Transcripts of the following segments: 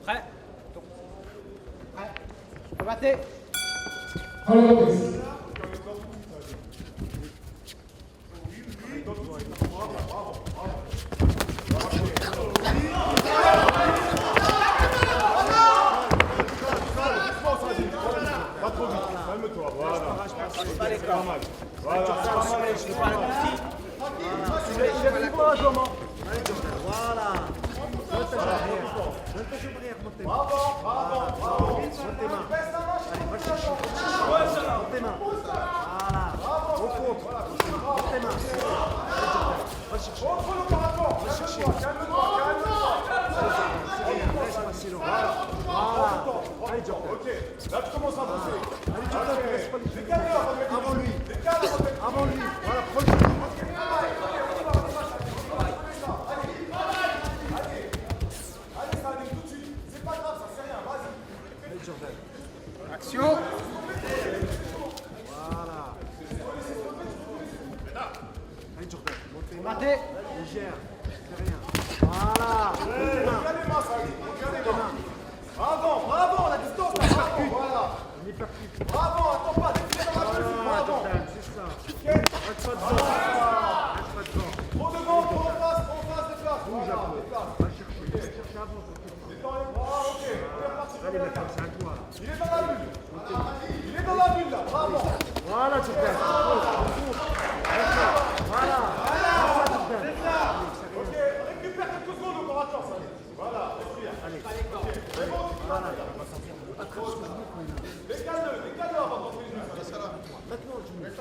Prêt. Rebattez. Pas trop vite, calme-toi, voilà. Pas les corps. Voilà, c'est pas mal. Je parle petit. Voilà. Bravo, bravo, bravo. Sur tes mains. Allez, va chercher. Sur tes mains. Voilà. Au contre. Sur tes mains. Va chercher. Contre l'opérateur, calme-toi, calme-toi, calme-toi. C'est rien. Laisse passer le Voilà. Allez, Jordan. Ok, là tu commences à bosser. Allez, Jordan, ne laisse pas le Décale-le avant lui. Décale Avant lui. Voilà, prends le genou. Allez, ça arrive tout de suite. C'est pas grave, ça c'est rien, vas-y. Allez, Jordan. Action. Voilà. Allez, Jordan. Montez les mains. Rebattez. Légère. C'est rien. Voilà. Montez les mains. Regarde les mains, ça arrive. Regarde les mains. mains. Bravo, bravo, la distance, là, bravo, voilà. On hypercute. Bravo, attends pas, défile dans la musique, Voilà, bravo. Jordan, c'est ça. Ok. Reste pas devant. Reste pas devant. Trop devant, trop en face, déplace. Bouge Voilà, un peu. déplace. Va chercher. Va chercher avant. Détends les bras, ok. On est reparti. Allez, maintenant, c'est à toi. Il est dans la bulle. Il est dans la bulle, là, bravo. Voilà, Jordan. Voilà. Voilà, Jordan. Ok, récupère quelques secondes au corateur, ça. Voilà, respire. Allez. C'est bon, tu peux. Voilà. Décale-le avant d'entrer les genoux. Maintenant, tu mets.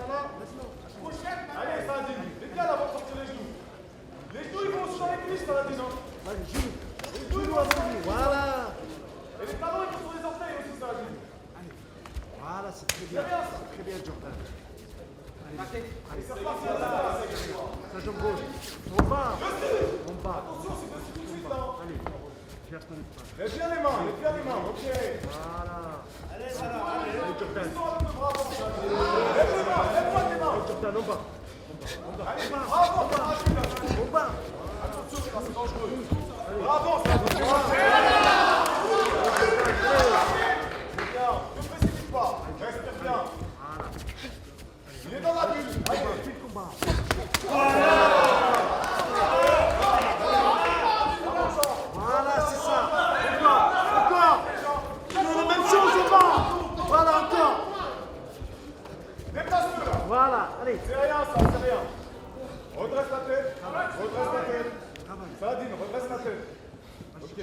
Allez, ça dit. Décale avant de sortir les genoux. Les genoux, ils vont aussi dans les cuisses, ça, la disant. Allez, genou. Les genoux, ils vont aussi. Voilà. Et les talons, ils vont sur les orteils aussi, ça, dit. Voilà, c'est très bien. C'est très bien, Jordan. Allez, C'est reparti, là, sa jambe gauche. On bas. On bas. attention, c'est dessus tout de suite, là. Allez. Viens ton espace. Lève bien les mains, ok. Voilà. Allez, Jordan. Descends avec le bras avant, ça. Lève-moi tes mains. Jordan, en bas. Allez, bravo, ça va, là. En bas. Attention, c'est dangereux. Bravo, ça va. C'est bien, ne précipite pas. Respire bien. Il est dans la bulle. Allez. Fais le combat. Voilà, c'est ça. Encore. Toujours la même chose au bas. Voilà, encore. Déplace-le, là. Voilà, allez. C'est rien, ça, c'est rien. Redresse la tête. Redresse la tête. Saladine, redresse la tête. Ok.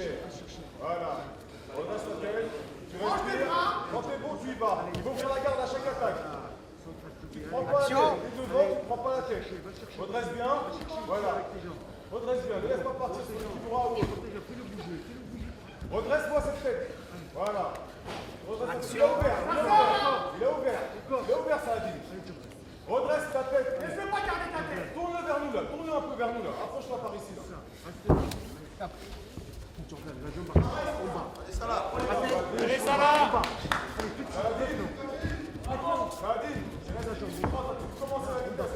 Voilà. Redresse la tête. Tu respires. Quand t'es bon, tu y vas. Il faut ouvrir la garde à chaque attaque. Tu prends pas la tête. T'es devant, tu prends pas la tête. Redresse bien. Voilà. Redresse bien. Ne laisse pas partir sur le bras ou autre. Redresse-moi cette tête. Voilà. Redresse. Il a ouvert. Il a ouvert. Il a ouvert, Saladine. Redresse ta tête. Laisse-le pas garder ta tête. Tourne-le vers nous là. Tourne-le un peu vers nous là. Approche-toi par ici là. Jordan, la jambe en bas. Allez, ça va. Allez, tout de suite. Saladine. Tu commences à la vitesse.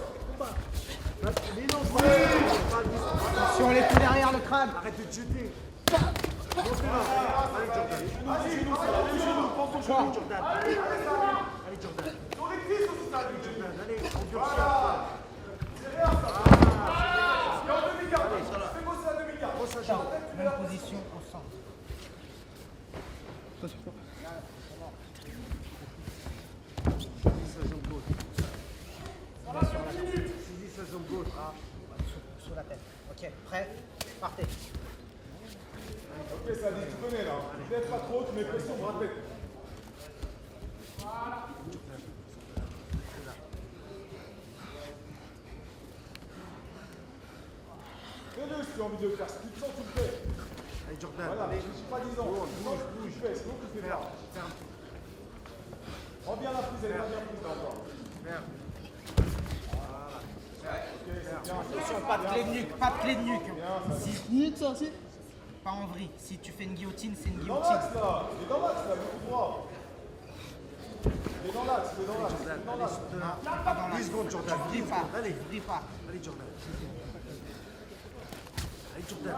Mais non, Attention, les pieds derrière le crâne. arrête de te jeter. Montez-la. Allez, Jordan. Vas-y, nous, les genoux. Prends ton genou, Jordan. Allez, Jordan. Sur les cuisses aussi, Saladine. Jordan, allez, on dure Voilà. ça. C'est rien ça. C'est en demi-garde. Fais bosser la demi-garde. Prends sa jambe. Même position ensemble. Saisis sa jambe gauche. Saisis sa jambe gauche. Sous la tête. Ok, prêt. Partez. Ok, Saladine, tu connais là. Tu lèves pas trop, tu mets pression bras tête. Fais-le si tu as envie de le faire. Si tu te sens, tu le fais. Allez, Jordan. Voilà, Allez, je ne suis pas disant. Bouge, fais, sinon tu fais pas. ferme. Prends bien la prise, elle est pas bien prise là encore. Ferme. pas de clé de nuque, pas de clé de nuque. Nuque, ça aussi. Pas en vrille. Si tu fais une guillotine, c'est une Dans guillotine. l'axe là. Il est dans l'axe là, le coup droit. Il est dans l'axe, il est dans l'axe. Il est dans l'axe. Non, pas dans la 10 secondes, Jordan. Vrille pas, vrille pas. Allez, Jordan. Allez, Jordan.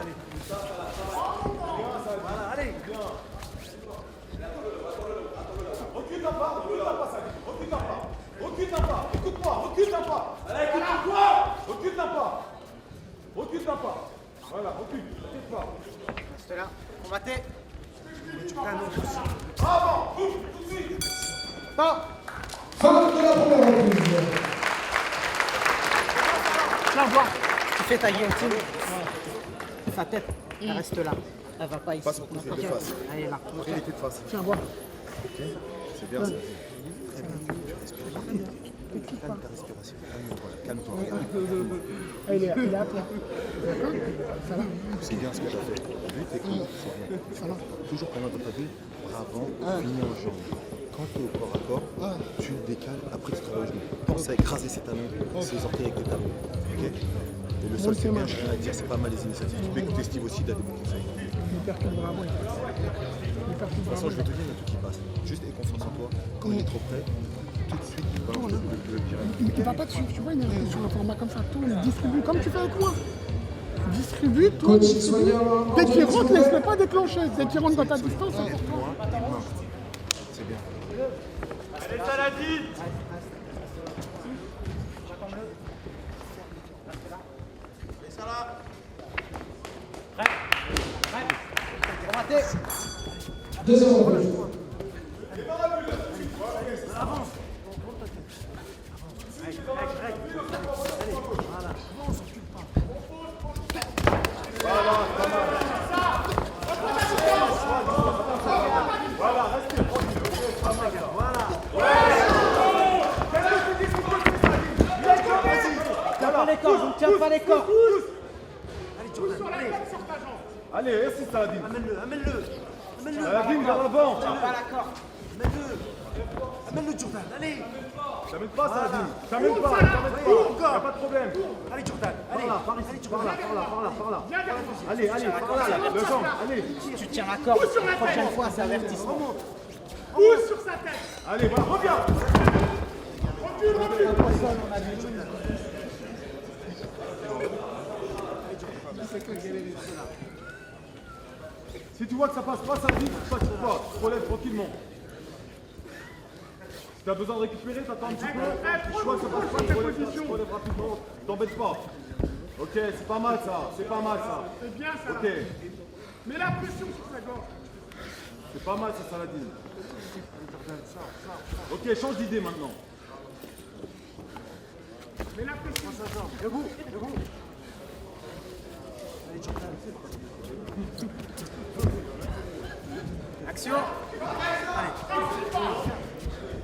Allez. Voilà, allez. Recule d'un pas, Salim. Recule d'un pas. Recule d'un pas. Écoute-moi, recule d'un pas. Allez, écoute-moi. Recule d'un pas. Recule d'un pas. Voilà, recule. Recule pas. Reste là. Combattez. Avant, boum, tout de suite. Bon. Fin de la première reprise. Là, vois. Tu fais ta guillotine. Sa tête, elle reste là. Elle va pas ici. Pas son côté de face. Elle est là. Réalité de face. Tiens, vois. Ok. C'est bien ça. Très bien. Calme ta respiration. Calme-toi. Calme-toi. Il est à plat. C'est bien ce que tu as fait. Vu tes coups, c'est bien. Toujours pendant dans ta vie, avant, finir en jambe. Quand tu es au corps à corps, tu le décales, après tu travailles au genou. Pense à écraser ses talons, ses orteils avec tes talons. Ok. Et le sol, c'est bien, j'ai rien à dire, c'est pas mal les initiatives. Tu peux écouter Steve aussi, il a des bons conseils. De toute façon, je vais te dire, il y a tout qui passe. Juste aie confiance en toi. Quand il est trop près, tout de suite, il balance le direct. Il va pas dessus, tu vois, il est sur un format comme ça, tourne, distribue, comme tu fais avec moi. Distribue, toi, distribue. Dès qu'il rentre, laisse-le pas déclencher. Dès qu'il rentre dans ta distance, c'est pour toi. C'est bien. Allez, Saladin. Combattez. Deuxième reprise. Voilà, restez. Tiens pas les corps, tiens pas les corps. Allez, Jordan. Allez. Allez, merci Saladin. Amène-le. Saladin, vers l'avant. Tiens pas la corde. Amène-le, Jordan. Allez. T'amènes pas Saladin. T'amènes pas. Y'a pas de problème. Allez, Jordan. Allez. Allez, Jordan. Par là. Allez, par là, le jambe. Allez. Tu tiens la corde. La prochaine fois, c'est avertissement. Pousse sur sa tête. Allez, voilà, reviens. Si tu vois que ça passe pas, ça dit, passe pas. Relève tranquillement. Si t'as besoin de récupérer, t'attends un petit peu. Tu vois que ça passe pas, tu relèves rapidement. T'embête pas. Ok, c'est pas mal ça. C'est C'est bien ça. Ok, Mets la pression sur sa gorge. c'est pas mal ça, Saladin. Ok, change d'idée maintenant. Mets la pression sur sa gorge. Debout. Allez, Jordan. Action.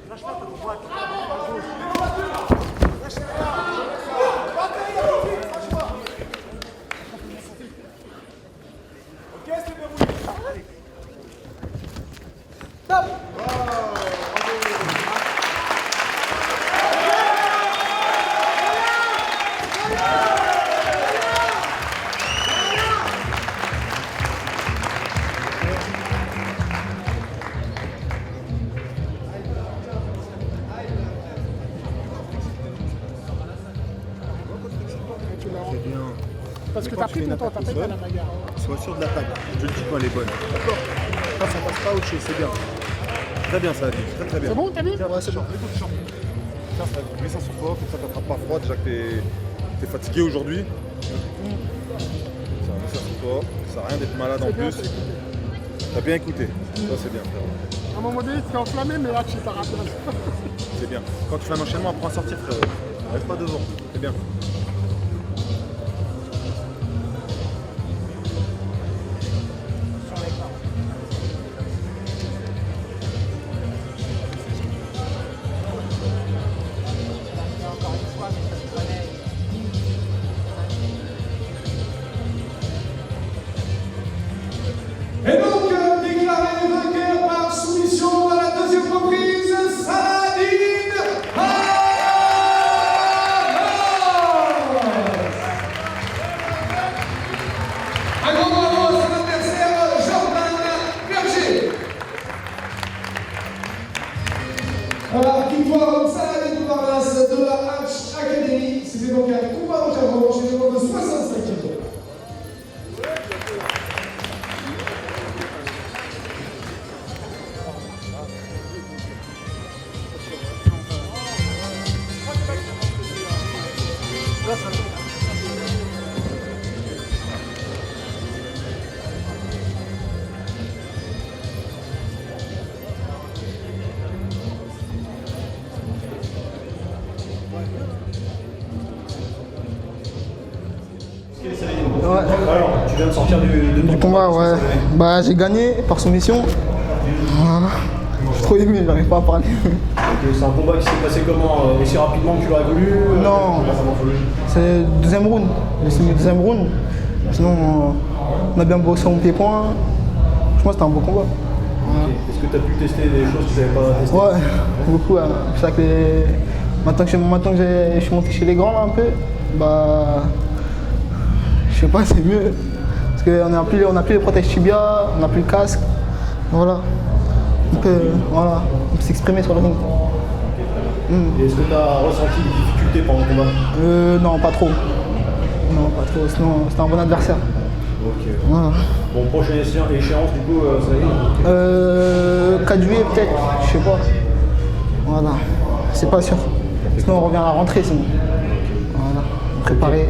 Lâche pas ta droite. Ok, c'est verrouillé. Stop. C'est bien. Parce que t'as pris ton temps, t'as pas été à la bagarre. Sois sûr de l'attaque. Je te le dis quand elle est bonne. D'accord. Quand ça passe pas, autre chose, c'est bien. Très bien, ça, très bien. C'est bon, t'as vu? Ouais, c'est bon. Écoute, champ. Tiens, ça, mets ça sur toi, comme ça t'attrapes pas froid, déjà que t'es fatigué aujourd'hui. Tiens, mets ça sur toi, ça sert à rien d'être malade en plus. T'as bien écouté, ça c'est bien, frérot. À un moment donné, t'es enflammé, mais là, tu t'arrêtes. C'est bien. Quand tu fais un enchaînement, apprends à sortir, frérot. Reste pas devant, c'est bien. Et donc, déclaré vainqueur par soumission dans la deuxième reprise, Saladin Hamad. Voilà, victoire donc Saladin Parnas de la Hatch Academy. C'était donc un combat de revanche chez le nombre de 65 kilos. Ouais. Alors, tu viens de sortir Du combat, ouais. Bah, j'ai gagné par soumission. Voilà. Je suis trop ému, j'arrive pas à parler. Ok, c'est un combat qui s'est passé comment aussi rapidement que tu l'aurais voulu Non. C'est le deuxième round. J'ai signé le deuxième round. Sinon, on a bien bossé en pied-point. Franchement, c'était un beau combat. Ok. Est-ce que tu as pu tester des choses que tu n'avais pas testées? Ouais, beaucoup. Ouais. C'est ça que maintenant que je suis monté chez les grands là, un peu, bah, je sais pas, c'est mieux. Parce qu'on n'a plus les protèges tibia, on n'a plus le casque. Voilà. On peut s'exprimer sur le ring. Et est-ce que tu as ressenti des difficultés pendant le combat? Non, pas trop. Non, pas trop. Sinon, c'était un bon adversaire. Ok. Voilà. Bon, prochaine échéance, du coup, ça y est. 4 juillet peut-être, je sais pas. Voilà, c'est pas sûr. Sinon on revient à la rentrée sinon. Voilà, préparer.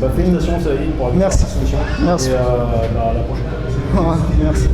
Bah, félicitations, Saladin, pour la Merci. soumission. Merci. Et à la prochaine. Voilà, merci.